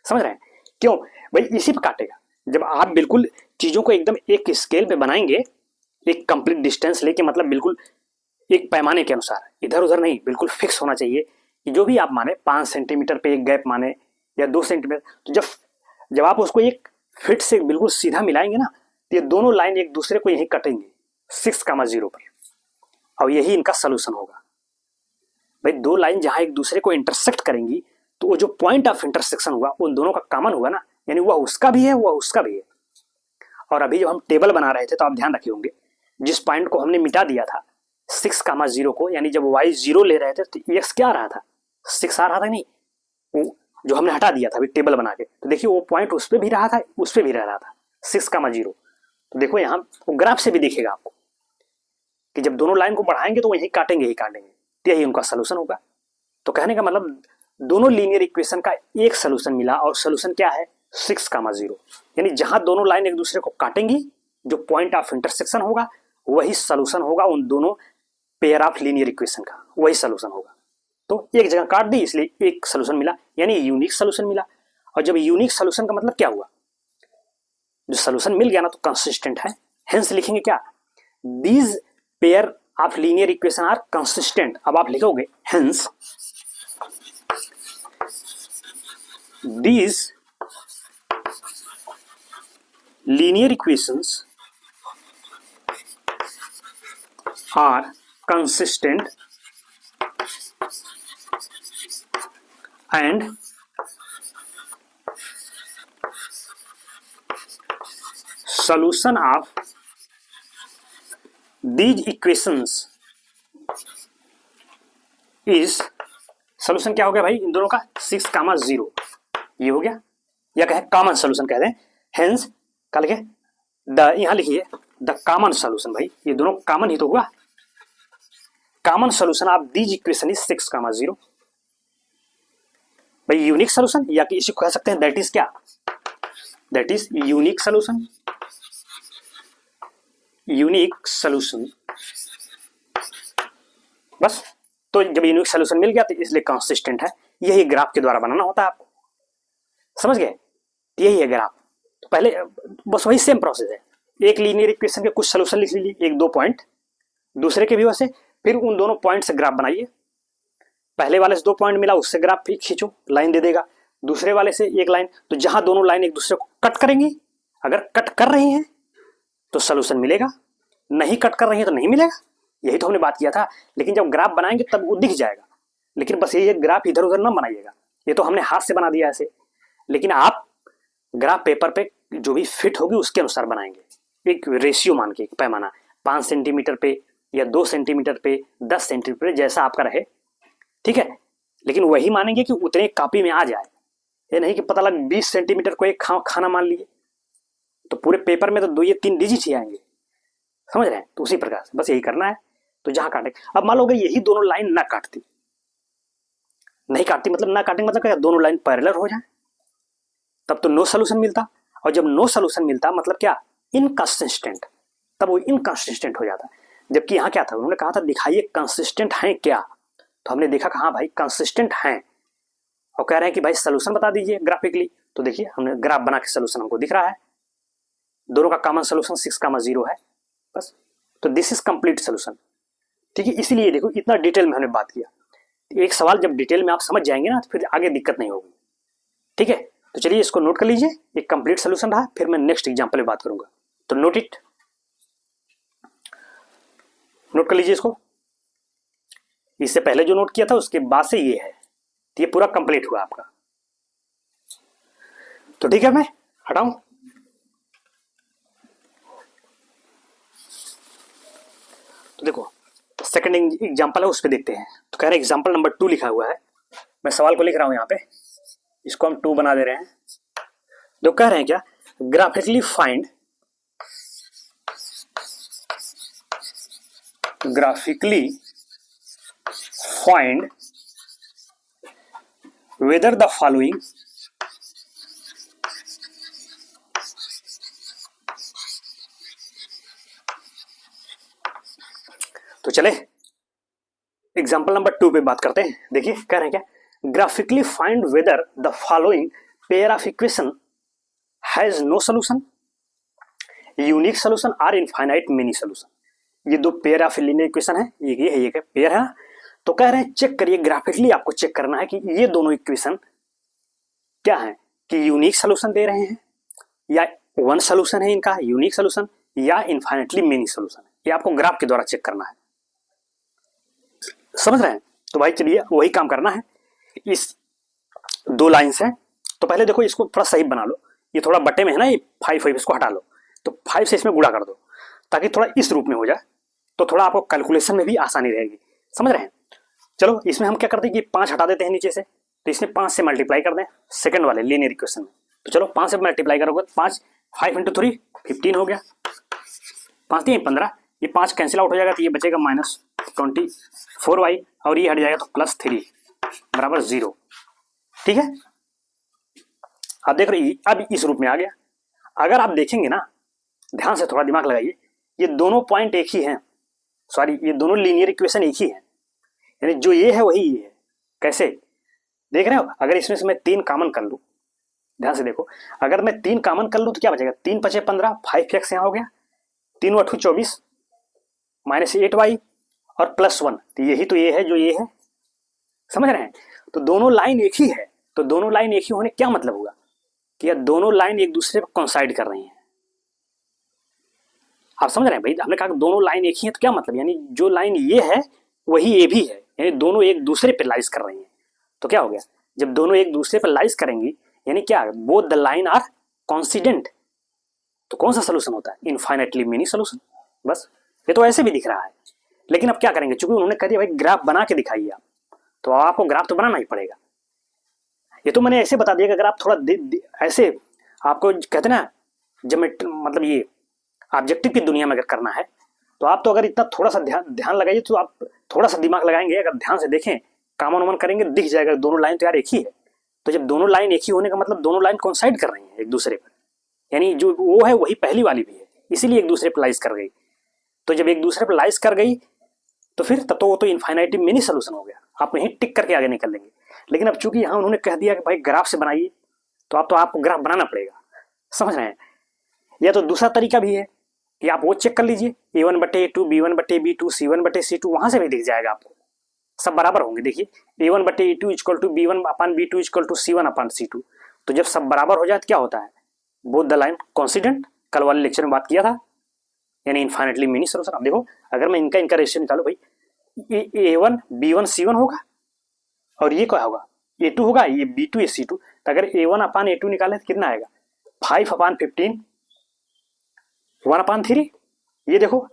समझ रहे हैं, क्यों भाई, इसी पे काटेगा। जब आप बिल्कुल चीजों को एकदम एक स्केल पे बनाएंगे, एक कंप्लीट डिस्टेंस लेके, मतलब बिल्कुल एक पैमाने के अनुसार, इधर उधर नहीं, बिल्कुल फिक्स होना चाहिए कि जो भी आप माने 5 सेंटीमीटर पे एक गैप माने या 2 सेंटीमीटर, तो जब जब आप उसको एक फिट से बिल्कुल सीधा मिलाएंगे ना, तो ये दोनों लाइन एक दूसरे को यहीं कटेंगे 6,0 पर, और यही इनका सोल्यूशन होगा। भाई दो लाइन जहां एक दूसरे को इंटरसेक्ट करेंगी, तो वो जो पॉइंट ऑफ इंटरसेक्शन हुआ उन दोनों का कॉमन हुआ ना, यानी वह उसका भी है, वह उसका भी है। और अभी जब हम टेबल बना रहे थे तो आप ध्यान रखे होंगे, जिस पॉइंट को हमने मिटा दिया था 6,0 को, यानी जब y 0 ले रहे थे तो x क्या आ रहा था, 6 आ रहा था, नहीं वो जो हमने हटा दिया था अभी टेबल बना के, तो देखिए वो पॉइंट उस पर भी रहा था, उस पर भी रह रहा था 6,0। तो देखो यहाँ ग्राफ से भी दिखेगा आपको कि जब दोनों लाइन को बढ़ाएंगे तो यही काटेंगे ही काटेंगे, तो यही उनका सोल्यूशन होगा। तो कहने का मतलब दोनों लीनियर इक्वेशन का एक सोल्यूशन मिला, और सोल्यूशन क्या है 6,0, यानी जहां दोनों लाइन एक दूसरे को काटेंगी, जो पॉइंट ऑफ इंटरसेक्शन होगा वही सोल्यूशन होगा उन दोनों पेयर ऑफ लीनियर इक्वेशन का, वही सोल्यूशन होगा। तो एक जगह काट दी इसलिए एक सोल्यूशन मिला, यानी यूनिक सोल्यूशन मिला। और जब यूनिक सोल्यूशन का मतलब क्या हुआ, जो सोल्यूशन मिल गया ना तो कंसिस्टेंट है, हेंस लिखेंगे क्या, these pair of linear equation are consistent. अब आप लिखोगे hence these linear equations are consistent and solution of these equations is, solution क्या हो गया भाई इन दोनों का 6,0, ये हो गया, या कहे कॉमन सोल्यूशन कह दें। हेंस क्या लिखे, द, यहां लिखिए द कॉमन सोल्यूशन, भाई ये दोनों कॉमन ही तो हुआ, common solution of these equation is 6,0। भाई यूनिक सोल्यूशन, या कि इसी को कह सकते हैं दैट इज क्या, that is unique solution, unique solution बस। तो जब यूनिक सोल्यूशन मिल गया तो इसलिए कंसिस्टेंट है, यही ग्राफ के द्वारा बनाना होता है आपको, समझ गए, यही है ग्राफ। तो पहले बस वही सेम प्रोसेस है, एक लीनियर इक्वेशन के कुछ सोल्यूशन लिख लीजिए, एक दो पॉइंट, दूसरे के भी वैसे, फिर उन दोनों पॉइंट से ग्राफ बनाइए। पहले वाले से 2 पॉइंट मिला, उससे ग्राफ भी खींचो, लाइन दे देगा, दूसरे वाले से एक लाइन, तो जहां दोनों लाइन एक दूसरे को कट करेंगी, अगर कट कर रही हैं तो सोल्यूशन मिलेगा, नहीं कट कर रही है तो नहीं मिलेगा, यही तो हमने बात किया था। लेकिन जब ग्राफ बनाएंगे तब वो दिख जाएगा, लेकिन बस ये ग्राफ इधर उधर ना बनाइएगा, ये तो हमने हाथ से बना दिया ऐसे, लेकिन आप ग्राफ पेपर पे जो भी फिट होगी उसके अनुसार बनाएंगे, एक रेशियो मान के, एक पैमाना 5 सेंटीमीटर पे या 2 सेंटीमीटर पे, 10 सेंटीमीटर पे, जैसा आपका रहे, ठीक है। लेकिन वही मानेंगे कि उतने कॉपी में आ जाए, ये नहीं कि पता लग 20 सेंटीमीटर को एक खाना मान लिए, तो पूरे पेपर में तो 2 या 3 डिजिट ही आएंगे, समझ रहे हैं। तो उसी प्रकार से बस यही करना है। तो जहां काटे, अब मान लो अगर यही दोनों लाइन ना काटती, नहीं काटती मतलब ना काटेंगे मतलब क्या, दोनों लाइन पैरेलल हो जाए, तब तो नो सोल्यूशन मिलता, और जब नो सोल्यूशन मिलता मतलब क्या, इनकंसिस्टेंट, तब वो इनकंसिस्टेंट हो जाता। जबकि यहाँ क्या था, उन्होंने कहा था दिखाइए कंसिस्टेंट है क्या, तो हमने देखा कि हाँ भाई कंसिस्टेंट हैं, और कह रहे हैं कि भाई सोल्यूशन बता दीजिए ग्राफिकली, तो देखिए हमने ग्राफ बना के सोल्यूशन हमको दिख रहा है, दोनों का कॉमन सोल्यूशन 6,0 है बस। तो दिस इज कंप्लीट सोल्यूशन, ठीक है। इसीलिए देखो इतना डिटेल में हमने बात किया, एक सवाल जब डिटेल में आप समझ जाएंगे ना तो फिर आगे दिक्कत नहीं होगी, ठीक है। तो चलिए इसको नोट कर लीजिए, एक कंप्लीट सोल्यूशन रहा, फिर मैं नेक्स्ट एग्जांपल में बात करूंगा, तो नोट इट, नोट कर लीजिए इसको, इससे पहले जो नोट किया था उसके बाद से ये है, तो ये पूरा कंप्लीट हुआ आपका। तो ठीक है, मैं हटाऊं, तो देखो सेकंड एग्जांपल है उस पर देखते हैं। तो कह रहे हैं एग्जांपल नंबर 2 लिखा हुआ है, मैं सवाल को लिख रहा हूं यहाँ पे, इसको हम 2 बना दे रहे हैं। तो कह रहे हैं क्या, graphically find, graphically find whether the following तो चले एग्जाम्पल नंबर 2 पे बात करते हैं। देखिए कह रहे हैं क्या, graphically find whether the following pair of equation has no solution, unique solution और इनफाइनाइट मेनी सोल्यूशन। ये दो पेयर ऑफ लीनियर इक्वेशन है, ये है, ये पेयर है। तो कह रहे हैं चेक करिए ग्राफिकली, आपको चेक करना है कि ये दोनों इक्वेशन क्या है, कि यूनिक सोल्यूशन दे रहे हैं या वन सोल्यूशन है इनका यूनिक सोल्यूशन, या इनफाइनाइटली मेनी सोल्यूशन है। ये आपको ग्राफ के द्वारा चेक करना है, समझ रहे हैं। तो भाई चलिए वही काम करना है। इस दो लाइन्स हैं, तो पहले देखो इसको थोड़ा सही बना लो। ये थोड़ा बटे में है ना, ये 5 इसको हटा लो, तो 5 से इसमें गुणा कर दो ताकि थोड़ा इस रूप में हो जाए, तो थोड़ा आपको कैलकुलेशन में भी आसानी रहेगी, समझ रहे हैं। चलो इसमें हम क्या करते हैं कि 5 हटा देते हैं नीचे से, तो इसमें 5 से मल्टीप्लाई कर दें सेकंड वाले लीनियर इक्वेशन में। तो चलो 5 से मल्टीप्लाई करोगे, 5 × 3 15 हो गया, 5 3 15, ये 5 कैंसिल आउट हो जाएगा, तो ये बचेगा -24y, और ये हट जाएगा तो +3 बराबर 0। ठीक है, अब देख रहे, अब इस रूप में आ गया। अगर आप देखेंगे ना, ध्यान से थोड़ा दिमाग लगाइए, ये दोनों पॉइंट एक ही हैं, सॉरी ये दोनों लीनियर इक्वेशन एक ही है, यानी जो ये है वही ये है। कैसे देख रहे हो, अगर इसमें से मैं 3 कॉमन कर लूं, ध्यान से देखो, अगर मैं 3 कॉमन कर लूं तो क्या बचेगा, 3 × 5 = 15, 5x यहाँ हो गया, 3 × 8 = 24 -8y और +1, तो यही तो ये है जो ये है, समझ रहे हैं। तो दोनों लाइन एक ही है, तो दोनों लाइन एक ही होने क्या मतलब होगा कि यह दोनों लाइन एक दूसरे पर कोइंसाइड कर रही हैं। आप समझ रहे हैं भाई, हमने कहा दोनों लाइन एक ही है तो क्या मतलब, यानी जो लाइन ये है वही ये भी है, यानी दोनों एक दूसरे पे लाइज कर रही हैं। तो क्या हो गया, जब दोनों एक दूसरे पे लाइज करेंगी, यानी क्या, both the line are coincident, तो कौन सा सोल्यूशन होता है, इनफाइनाइटली मेनी सोल्यूशन। बस, ये तो ऐसे भी दिख रहा है, लेकिन अब क्या करेंगे, चूंकि उन्होंने कह दिया भाई ग्राफ बना के दिखाइए आप, तो आपको ग्राफ तो बनाना ही पड़ेगा। ये तो मैंने ऐसे बता दिया कि अगर आप थोड़ा ऐसे, आपको कहते ना जब मतलब ये ऑब्जेक्टिव की दुनिया में अगर करना है, तो आप तो अगर इतना थोड़ा सा ध्यान लगाइए, तो आप थोड़ा सा दिमाग लगाएंगे, अगर ध्यान से देखें, कामन वमन करेंगे, दिख जाएगा दोनों लाइन तो यार एक ही है। तो जब दोनों लाइन एक ही होने का मतलब दोनों लाइन कोइंसाइड कर रही हैं एक दूसरे पर, यानी जो वो है वही पहली वाली भी है, इसीलिए एक दूसरे पर लाइज कर गई। तो जब एक दूसरे पर लाइज कर गई तो फिर तब तो वो तो इनफाइनाइटली मेनी सोल्यूशन हो गया, आप यहीं टिक करके आगे निकल लेंगे। लेकिन अब चूंकि यहाँ उन्होंने कह दिया कि भाई ग्राफ से बनाइए, तो आपको ग्राफ बनाना पड़ेगा, समझ रहे हैं। या तो दूसरा तरीका भी है कि आप वो चेक कर लीजिए, A1/A2 B1/B2 C1/C2, वहां से भी दिख जाएगा आपको, सब बराबर होंगे। देखिए A1/A2 = B1/B2 = C1/C2, तो जब सब बराबर हो जाए तो क्या होता है, बोथ द लाइन कॉन्सिडेंट, कल वाले लेक्चर में बात किया था, यानी इनफाइनाइटली मेनी सोल्यूशन। अब देखो अगर मैं इनका रेशियो निकालू भाई, A1 B1 C1 होगा, और ये क्या होगा, A2 होगा, ये B2 ये C2, तो अगर A1/A2 निकाले तो कितना आएगा, 5/15 1/3, ये देखो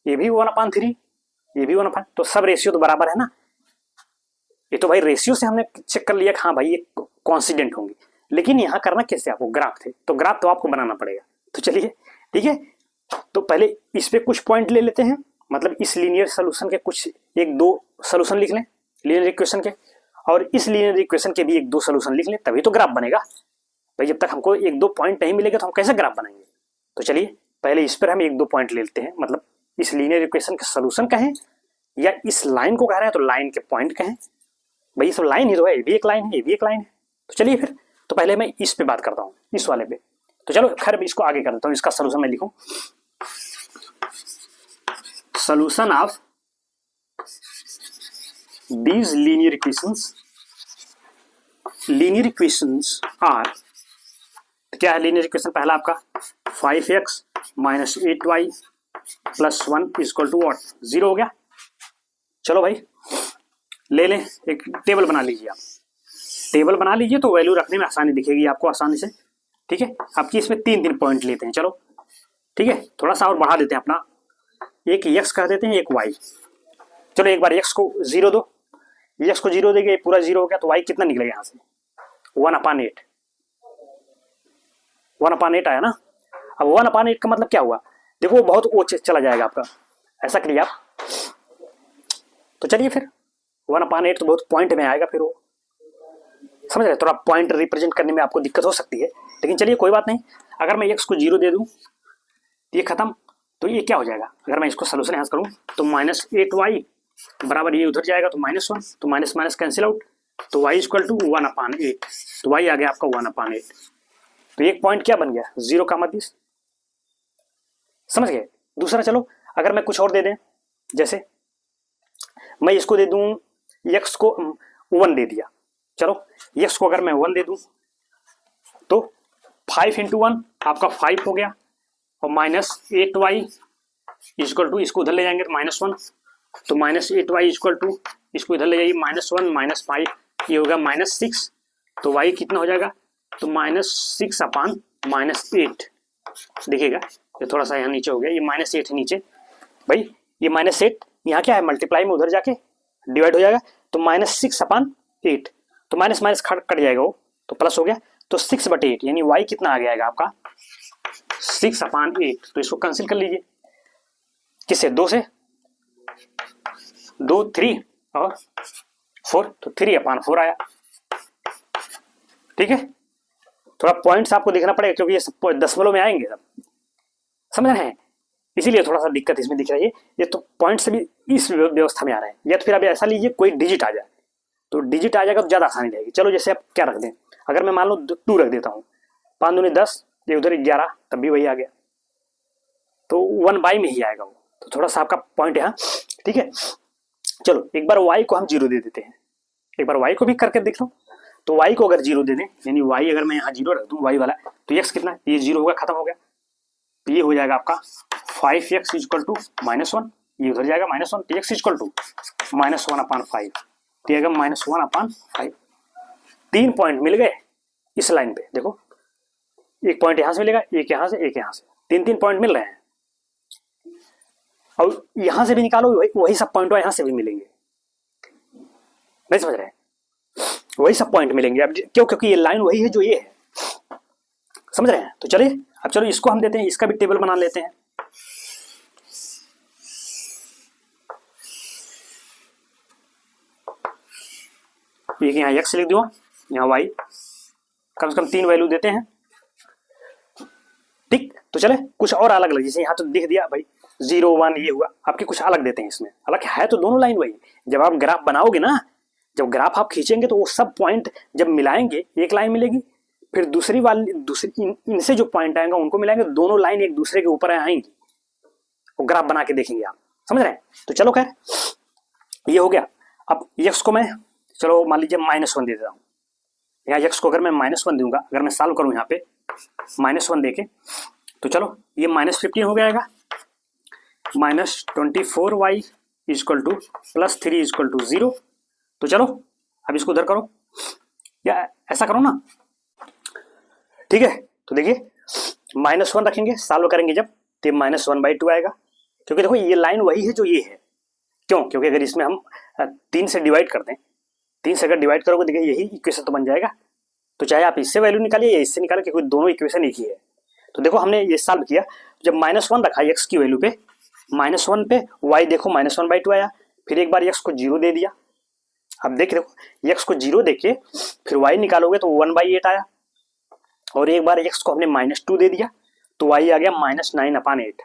ये भी 1/3, ये भी 1/, तो सब रेशियो तो बराबर है ना। ये तो भाई रेशियो से हमने चेक कर लिया कि हाँ भाई ये कॉन्सिडेंट होंगी, लेकिन यहाँ करना कैसे, आपको ग्राफ थे, तो ग्राफ तो आपको बनाना पड़ेगा। तो चलिए ठीक है, तो पहले इस पे कुछ पॉइंट ले लेते हैं, मतलब इस लीनियर सोल्यूशन के कुछ 1-2 सोल्यूशन लिख लें लीनियर इक्वेशन के, और इस लीनियर इक्वेशन के भी 1-2 सोल्यूशन लिख लें, तभी तो ग्राफ बनेगा भाई। जब तक हमको 1-2 पॉइंट नहीं मिलेगा तो हम कैसे ग्राफ बनाएंगे। तो चलिए पहले इस पर हम 1-2 पॉइंट ले लेते हैं, मतलब इस लीनियर इक्वेशन के सोल्यूशन कहें या इस लाइन को कह रहे हैं तो लाइन के पॉइंट कहें, भाई सब लाइन ही तो है, ये भी एक लाइन है, ये भी एक लाइन है। तो चलिए फिर, तो पहले मैं इस पे बात करता हूँ, इस वाले पे। तो चलो खैर इसको आगे कर देता हूँ, इसका सोल्यूशन मैं लिखूं, solution of these linear equations are, क्या है लीनियर इक्वेशन, पहला आपका 5x - 8y + 1 = what, 0 हो गया। चलो भाई ले लें, एक टेबल बना लीजिए, आप टेबल बना लीजिए तो वैल्यू रखने में आसानी दिखेगी आपको, आसानी से। ठीक है, आपकी इसमें 3 पॉइंट लेते हैं, चलो ठीक है, थोड़ा सा और बढ़ा देते हैं अपना, एक x कर देते हैं, एक y। चलो एक बार x को 0 दो, x को 0 देंगे, पूरा 0 हो गया, तो y कितना निकलेगा यहाँ से, 1/8, 1/8 आया ना। अब 1/8 का मतलब क्या हुआ, देखो वो बहुत वो चला जाएगा आपका, ऐसा करिए आप। तो चलिए फिर 1/8 तो बहुत पॉइंट में आएगा, फिर वो समझ रहे, थोड़ा पॉइंट रिप्रेजेंट करने में आपको दिक्कत हो सकती है, लेकिन चलिए कोई बात नहीं। अगर मैं x को 0 दे दूं, ये खत्म, तो ये क्या हो जाएगा, अगर मैं इसको सोल्यूशन यहाँ करूँ तो -8y बराबर, ये उधर जाएगा तो -1, तो माइनस माइनस कैंसिल आउट, तो y = 1/8, तो y आ गया आपका 1/8। तो एक पॉइंट क्या बन गया 0,30, समझ गए। दूसरा चलो अगर मैं कुछ और दे दें, जैसे मैं इसको दे दूं x को 1 दे दिया, चलो x को अगर मैं 1 दे दूं तो 5 × 1 आपका 5 हो गया, और -8y इक्वल टू, इसको उधर ले जाएंगे -1, तो -8y इक्वल टू, इसको इधर ले जाइए -1 -5, ये होगा -6, तो y कितना हो जाएगा, तो -6/-8, देखिएगा ये थोड़ा सा यहाँ नीचे हो गया, ये -8 नीचे, भाई ये -8 यहाँ क्या है, मल्टीप्लाई में उधर जाके डिवाइड हो जाएगा, तो -6/8, तो माइनस माइनस कट जाएगा वो, तो प्लस हो गया, तो 6/8 यानी y कितना आ गया आपका 6/8, तो इसको कैंसिल कर लीजिए, किससे, 2 से, 2 3 और 4, तो 3/4 आया। ठीक है, थोड़ा पॉइंट्स आपको देखना पड़ेगा क्योंकि ये सब दशमलव में आएंगे सब, समझ रहे हैं, इसीलिए थोड़ा सा दिक्कत इसमें दिख रही है। ये तो पॉइंट से भी इस व्यवस्था में आ रहा है, या तो फिर आप ऐसा लीजिए कोई डिजिट आ जाए, तो डिजिट आ जाएगा तो ज़्यादा आसानी रहेगी। चलो जैसे आप क्या रख दें, अगर मैं मान लो 2 रख देता हूँ, 5 दूनी 10, ये उधर 11, तब भी वही आ गया, तो 1/, में ही आएगा वो, तो थोड़ा सा आपका पॉइंट यहाँ, ठीक है। चलो एक बार y को हम 0 दे देते हैं, एक बार y को भी करके देख लो, तो y को अगर 0 दे दें, यानी y अगर मैं यहाँ 0 रख दूँ y वाला, तो x कितना है, ये 0 होगा, खत्म हो गया, तो ये हो जाएगा आपका 5x इक्वल टू -1, ये उधर जाएगा -1, तो x इक्वल टू -1/5, तो ये -1/5, 3 पॉइंट मिल गए इस लाइन पे, देखो एक पॉइंट यहाँ से मिलेगा, एक यहाँ से, एक यहाँ से, 3 पॉइंट मिल रहे हैं, और यहाँ से भी निकालो वही सब पॉइंट यहाँ से भी मिलेंगे, नहीं समझ रहे, वही सब पॉइंट मिलेंगे। अब क्यों, क्योंकि ये लाइन वही है जो ये है, समझ रहे हैं। तो चलिए अब चलो इसको हम देते हैं, इसका भी टेबल बना लेते हैं। एक यहाँ x लिख दो, यहाँ y, कम से कम 3 वैल्यू देते हैं, ठीक। तो चले कुछ और अलग अलग, जैसे यहाँ तो दिख दिया भाई 0 1 ये हुआ, आपके कुछ अलग देते हैं इसमें, हालांकि है तो दोनों लाइन वही। जब आप ग्राफ बनाओगे ना, जब ग्राफ आप खींचेंगे तो वो सब पॉइंट जब मिलाएंगे एक लाइन मिलेगी, फिर दूसरी इनसे जो पॉइंट आएंगे उनको मिलाएंगे, दोनों लाइन एक दूसरे के ऊपर आएंगी, वो ग्राफ बना के देखेंगे आप, समझ रहे हैं। तो चलो खैर ये हो गया। अब x को मैं चलो मान लीजिए -1 दे देता हूँ, यहाँ x को अगर मैं -1 दूंगा, अगर मैं सॉल्व करूँ यहाँ पे -1 देके, तो चलो ये -15 हो जाएगा, -24y equal to +3 equal to 0। तो चलो अब इसको उधर करो या ऐसा करो ना, ठीक है। तो देखिए -1 रखेंगे, सॉल्व करेंगे जब, तो -1/2 आएगा, क्योंकि देखो ये लाइन वही है जो ये है। क्यों, क्योंकि अगर इसमें हम 3 से डिवाइड कर दें, 3 से अगर डिवाइड करोगे देखिए यही इक्वेशन तो बन जाएगा। तो चाहे आप इससे वैल्यू निकालिए या इससे निकालिए, क्योंकि दोनों इक्वेशन एक ही है। तो देखो हमने ये सॉल्व किया, जब -1 रखा x की वैल्यू पे, -1 पे y देखो -1/2 आया, फिर एक बार x को 0 दे दिया। अब देखो x को 0 देके फिर y निकालोगे तो 1/8 आया, और एक बार x को हमने -2 दे दिया तो y आ गया -9/8,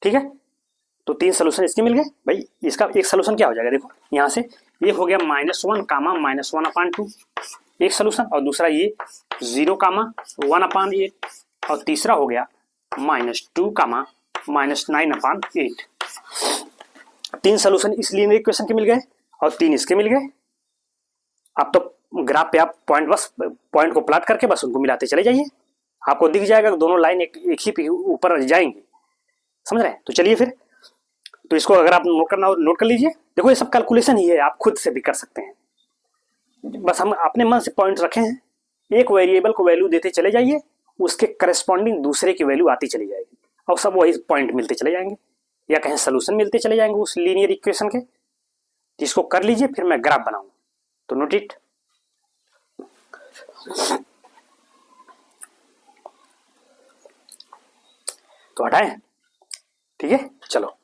ठीक है। तो 3 सोल्यूशन इसके मिल गए। भाई इसका एक सोल्यूशन क्या हो जाएगा, देखो यहाँ से ये हो गया -1, -1/2 एक सोल्यूशन, और दूसरा ये 0, 1/8, और तीसरा हो गया -2, -9/8। 3 सोल्यूशन इस लीनियर इक्वेशन के मिल गए और 3 इसके मिल गए। अब तो ग्राफ पे आप पॉइंट को प्लॉट करके बस उनको मिलाते चले जाइए, आपको दिख जाएगा कि दोनों लाइन एक ही पे ऊपर जाएंगे, समझ रहे हैं। तो चलिए फिर, तो इसको अगर आप नोट करना हो नोट कर लीजिए। देखो ये सब कैलकुलेशन ही है, आप खुद से भी कर सकते हैं, बस हम अपने मन से पॉइंट रखे हैं। एक वेरिएबल को वैल्यू देते चले जाइए, उसके करस्पॉन्डिंग दूसरे की वैल्यू आती चली जाएगी, और सब वही पॉइंट मिलते चले जाएंगे, या कहीं सोल्यूशन मिलते चले जाएंगे उस लीनियर इक्वेशन के। इसको कर लीजिए, फिर मैं ग्राफ बनाऊं, तो नोट इट। तो हटाएं, ठीक है। चलो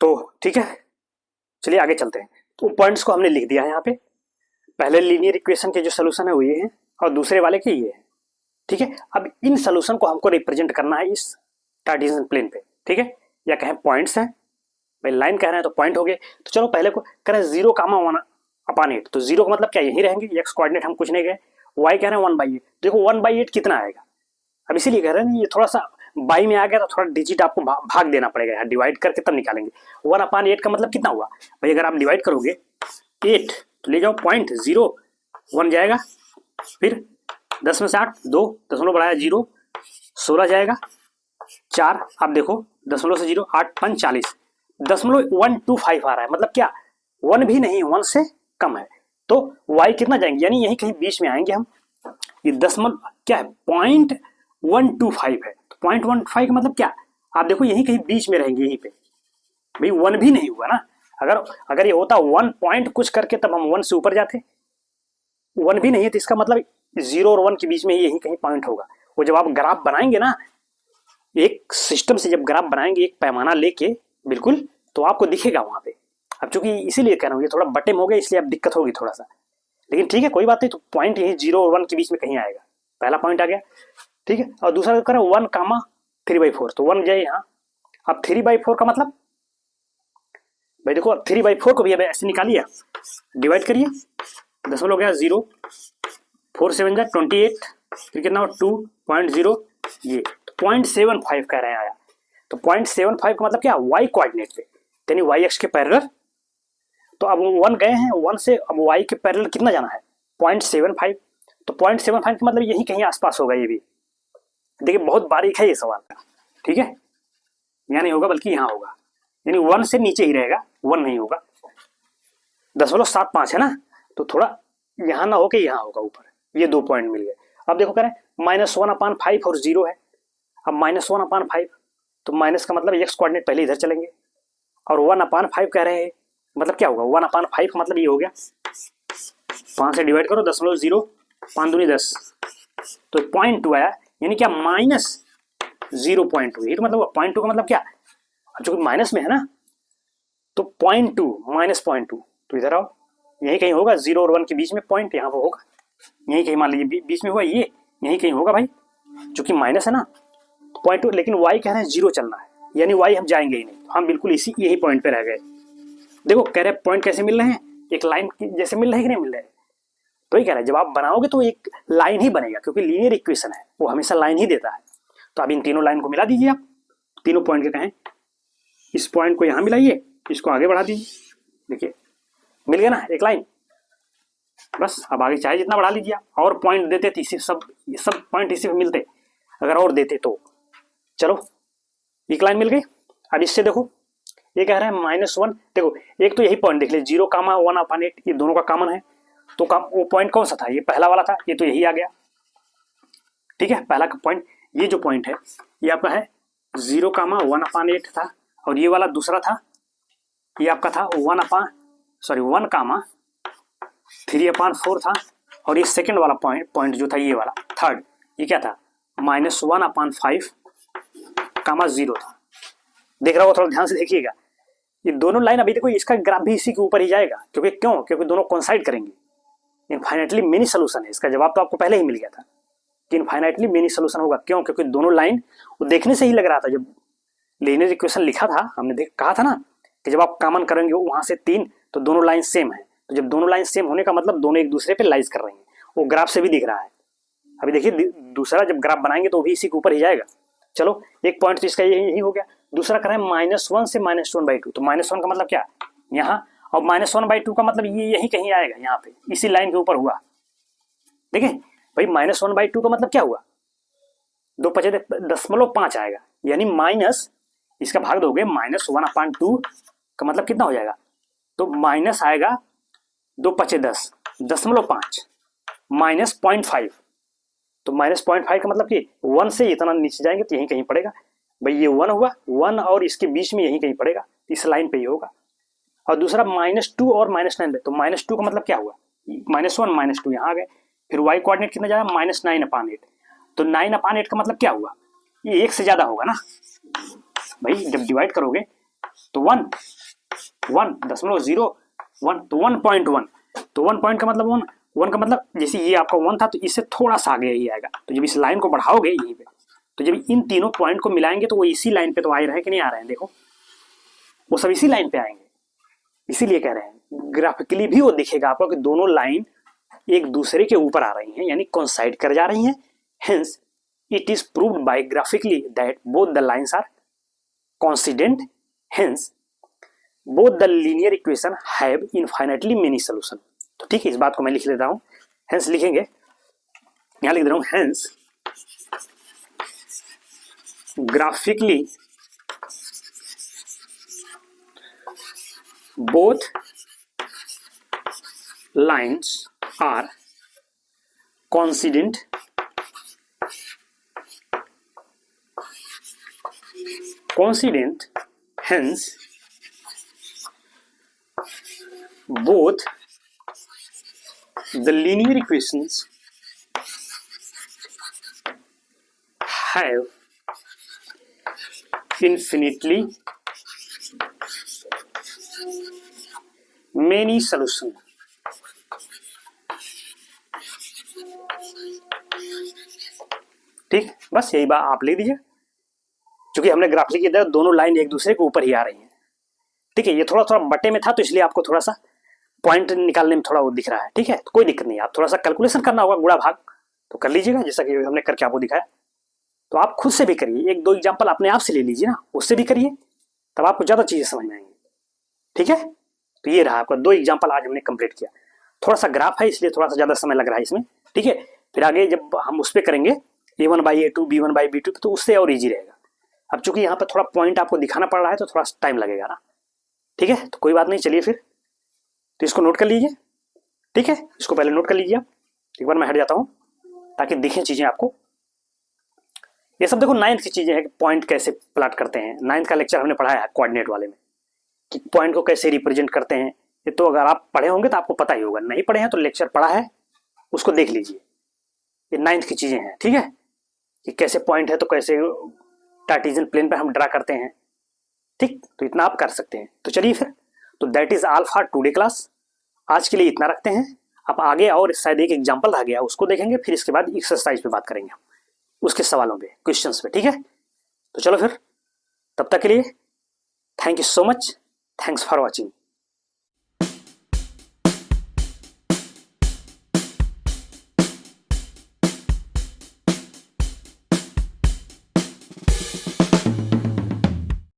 तो ठीक है, चलिए आगे चलते हैं। तो पॉइंट्स को हमने लिख दिया है यहाँ पे, पहले लीनियर इक्वेशन के जो सोल्यूशन है वो ये है, और दूसरे वाले के ये है, ठीक है। अब इन सोल्यूशन को हमको रिप्रेजेंट करना है इस कार्टेशियन प्लेन पे, ठीक है। या कहें पॉइंट्स हैं, भाई लाइन कह रहे हैं तो पॉइंट हो गए। तो चलो पहले को करें 0,1/8, तो 0 का मतलब क्या यही रहेंगे, एक्स कोऑर्डिनेट हम कुछ नहीं गए। वाई कह रहे हैं 1/8, देखो 1/8 कितना आएगा, अब इसीलिए कह रहे हैं ये थोड़ा सा बाई में आ गया तो थोड़ा डिजिट आपको भाग देना पड़ेगा, यहाँ डिवाइड करके तब निकालेंगे। 1/8 का मतलब कितना हुआ भाई, अगर आप डिवाइड करोगे 8 तो ले जाओ पॉइंट 0, 1 जाएगा, फिर 10 में से 8 2 दशमलव बढ़ाया 0, 16 जाएगा 4, आप देखो दशमलव से 0 8 5 40, 0.125 आ रहा है, मतलब क्या 1 भी नहीं 1 से कम है। तो y कितना जाएंगे, यानी यही कहीं बीच में आएंगे हम। ये दशमलव क्या है 0.125 है, तो 0.125 का मतलब क्या, आप देखो यही कहीं बीच में रहेंगे यहीं पे, भाई 1 भी नहीं हुआ ना। अगर ये होता 1 पॉइंट कुछ करके तब हम 1 से ऊपर जाते, 1 भी नहीं है तो इसका मतलब 0 और 1 के बीच में ही यही कहीं पॉइंट होगा। वो जब आप ग्राफ बनाएंगे ना, एक सिस्टम से जब ग्राफ बनाएंगे एक पैमाना लेके बिल्कुल, तो आपको दिखेगा वहां पे। अब चूंकि इसीलिए कह रहा हूँ ये थोड़ा बटे में हो गया, इसलिए अब दिक्कत होगी थोड़ा सा, लेकिन ठीक है कोई बात नहीं। तो पॉइंट यही 0 और 1 के बीच में कहीं आएगा, पहला पॉइंट आ गया, ठीक है। और दूसरा करें 1,3/4, तो 1 जाए यहाँ। अब 3/4 का मतलब भाई देखो 3/4 को भी अब ऐसे निकालिए, डिवाइड करिए, दशमलव हो गया 0, 4 7 जा 28, फिर कितना 2.0, ये 0.75 कह रहे हैं आया। तो 0.75 का मतलब क्या, y कोऑर्डिनेट पे, यानी y अक्ष के पैरेलल। तो अब 1 गए हैं 1 से, अब y के पैरेलल कितना जाना है 0.75, तो 0.75 का मतलब यही कहीं आसपास होगा ये भी। देखिए बहुत बारीक है ये सवाल, ठीक है, यहाँ नहीं होगा बल्कि यहाँ होगा, यानी 1 से नीचे ही रहेगा, 1 नहीं होगा। 0.75 है ना, तो थोड़ा यहाँ ना होके यहाँ होगा ऊपर, ये 2 पॉइंट मिल गए। अब देखो करें -1/5 और 0 है, अब -1/5, तो माइनस का मतलब एक्स कोऑर्डिनेट पहले इधर चलेंगे, और 1/5 कह रहे हैं, मतलब क्या होगा 1/5 का मतलब ये हो गया 5 से डिवाइड करो 0.0, 5 दूनी 10, तो 0.2 आया, यानी क्या -0.2, ये तो मतलब 0.2 का मतलब क्या, अब चूंकि माइनस में है ना तो 0.2 -0.2, तो इधर आओ यही कहीं होगा, 0 और 1 के बीच में पॉइंट यहाँ पर होगा, यही कहीं मान लीजिए बीच में हुआ, ये यही कहीं होगा भाई, चूंकि माइनस है ना तो 0.2, लेकिन y कह रहे हैं 0 चलना है, यानी y हम जाएंगे ही नहीं, हम बिल्कुल यही पॉइंट पे रह गए। देखो कह रहे पॉइंट कैसे मिल रहे हैं, एक लाइन जैसे मिल रहे हैं कि नहीं मिल रहे, तो ये कह रहे हैं जब आप बनाओगे तो एक लाइन ही बनेगा, क्योंकि लीनियर इक्वेशन है वो हमेशा लाइन ही देता है। तो अब इन तीनों लाइन को मिला दीजिए, आप तीनों पॉइंट के कहें, इस पॉइंट को यहाँ मिलाइए, इसको आगे बढ़ा दीजिए, देखिए मिल गया ना एक लाइन, बस अब आगे चाहे जितना बढ़ा लीजिए, और पॉइंट देते तो इसी सब पॉइंट इसी पे मिलते, अगर और देते तो। चलो एक लाइन मिल गई। अब इससे देखो ये कह रहे हैं -1, देखो एक तो यही पॉइंट देख ले 0,1/8, ये दोनों का कॉमन है, तो वो पॉइंट कौन सा था, ये पहला वाला था, ये तो यही आ गया, ठीक है। पहला का पॉइंट, ये जो पॉइंट है ये आपका है 0,1/8 था, और ये वाला दूसरा था, ये आपका था 1,3/4 था, और ये सेकंड वाला पॉइंट जो था ये वाला थर्ड, ये क्या था -1/5,0 था। देख रहा हो थोड़ा ध्यान से देखिएगा, ये दोनों लाइन अभी देखो इसका ग्राफ भी इसी के ऊपर ही जाएगा, क्योंकि दोनों कोइंसाइड करेंगे। इनफाइनाइटली मेनी सोल्यूशन है, इसका जवाब तो आपको पहले ही मिल गया था कि इनफाइनाइटली मेनी सोल्यूशन होगा, क्योंकि दोनों लाइन वो देखने से ही लग रहा था, जब लीनियर इक्वेशन लिखा था हमने कहा था ना कि जब आप कॉमन करेंगे वहां से 3 तो दोनों लाइन सेम है, तो जब दोनों लाइन सेम होने का मतलब दोनों एक दूसरे पे लाइज कर रही हैं, वो ग्राफ से भी दिख रहा है। अभी देखिए दूसरा जब ग्राफ बनाएंगे तो भी इसी के ऊपर ही जाएगा। चलो एक पॉइंट तो इसका यही हो गया। दूसरा करें -1 से -1/2, तो -1 का मतलब क्या यहाँ, और -1/2 का मतलब ये यही कहीं आएगा, यहाँ पे इसी लाइन के ऊपर हुआ। देखिए भाई -1/2 का मतलब क्या हुआ, 2.5 आएगा, यानी माइनस इसका भाग दोगे -1/2 का मतलब कितना हो जाएगा, तो माइनस आएगा 2.10 0.5 -0.5, तो -0.5 का मतलब कि 1 से इतना नीचे जाएंगे तो यहीं कहीं पड़ेगा भाई, ये 1 हुआ, 1 और इसके बीच में यहीं कहीं पड़ेगा, इस लाइन पे ही होगा। और दूसरा -2 और -9, तो -2 का मतलब क्या हुआ, -1 -2 यहाँ आ गए, फिर y कोऑर्डिनेट कितना जाएगा -9/8, तो 9/8 का मतलब क्या हुआ, ये 1 से ज्यादा होगा ना भाई, जब डिवाइड करोगे तो 1 0.1 तो 1.1, तो 1 पॉइंट का मतलब 1 का मतलब जैसे ये आपका 1 था तो इससे थोड़ा सा आगे ही आएगा, तो जब इस लाइन को बढ़ाओगे यहीं पे तो जब इन तीनों पॉइंट को मिलाएंगे तो वो इसी लाइन पे तो आ रहे हैं कि नहीं आ रहे हैं, देखो वो सब इसी लाइन पे आएंगे। इसीलिए कह रहे हैं ग्राफिकली भी वो दिखेगा आपको कि दोनों लाइन एक दूसरे के ऊपर आ रही हैं, यानी कोइंसाइड कर जा रही हैं। Hence it is proved by graphically that both the lines are coincident, hence both the linear equation have infinitely many solution. तो ठीक है, इस बात को मैं लिख लेता हूं। हेंस लिखेंगे, यहां लिख दे रहा हूं, hence graphically both lines are coincident, hence both the linear equations have infinitely many solution। ठीक, बस यही बात आप लिख दीजिए, क्योंकि हमने ग्राफिक के अंदर दोनों लाइन एक दूसरे के ऊपर ही आ रही हैं। ठीक है, ये थोड़ा थोड़ा बटे में था तो इसलिए आपको थोड़ा सा पॉइंट निकालने में थोड़ा वो दिख रहा है। ठीक है, तो कोई दिक्कत नहीं, आप थोड़ा सा कैलकुलेशन करना होगा गुणा भाग तो कर लीजिएगा, जैसा कि हमने करके आपको दिखाया। तो आप खुद से भी करिए, एक दो एग्जाम्पल अपने आप से ले लीजिए ना, उससे भी करिए, तब आपको ज्यादा चीजें समझ में आएंगी। ठीक है, तो ये रहा आपका 2 एग्जाम्पल आज हमने कंप्लीट किया। थोड़ा सा ग्राफ है इसलिए थोड़ा सा ज्यादा समय लग रहा है इसमें। ठीक है, फिर आगे जब हम उस पर करेंगे A1/A2 B1/B2 तो उससे और इजी रहेगा। अब चूंकि यहाँ पर थोड़ा पॉइंट आपको दिखाना पड़ रहा है तो थोड़ा टाइम लगेगा ना। ठीक है, तो कोई बात नहीं, चलिए फिर तो इसको नोट कर लीजिए। ठीक है, इसको पहले नोट कर लीजिए आप। एक बार मैं हट जाता हूँ ताकि दिखें चीजें आपको। ये सब देखो 9th की चीजें हैं कि पॉइंट कैसे प्लॉट करते हैं। 9th का लेक्चर हमने पढ़ाया है कोऑर्डिनेट वाले में कि पॉइंट को कैसे रिप्रेजेंट करते हैं। ये तो अगर आप पढ़े होंगे तो आपको पता ही होगा, नहीं पढ़े हैं तो लेक्चर पढ़ा है उसको देख लीजिए। ये 9th की चीजें हैं। ठीक है, कि कैसे पॉइंट है तो कैसे कार्टेशियन प्लेन पे हम ड्रा करते हैं। ठीक, तो इतना आप कर सकते हैं। तो चलिए फिर, तो that is all for today class. आज के लिए इतना रखते हैं। अब आगे और शायद एक एग्जाम्पल रह गया उसको देखेंगे, फिर इसके बाद एक्सरसाइज पे बात करेंगे हम, उसके सवालों पे, क्वेश्चंस पे। ठीक है, तो चलो फिर, तब तक के लिए thank you so much, thanks for watching.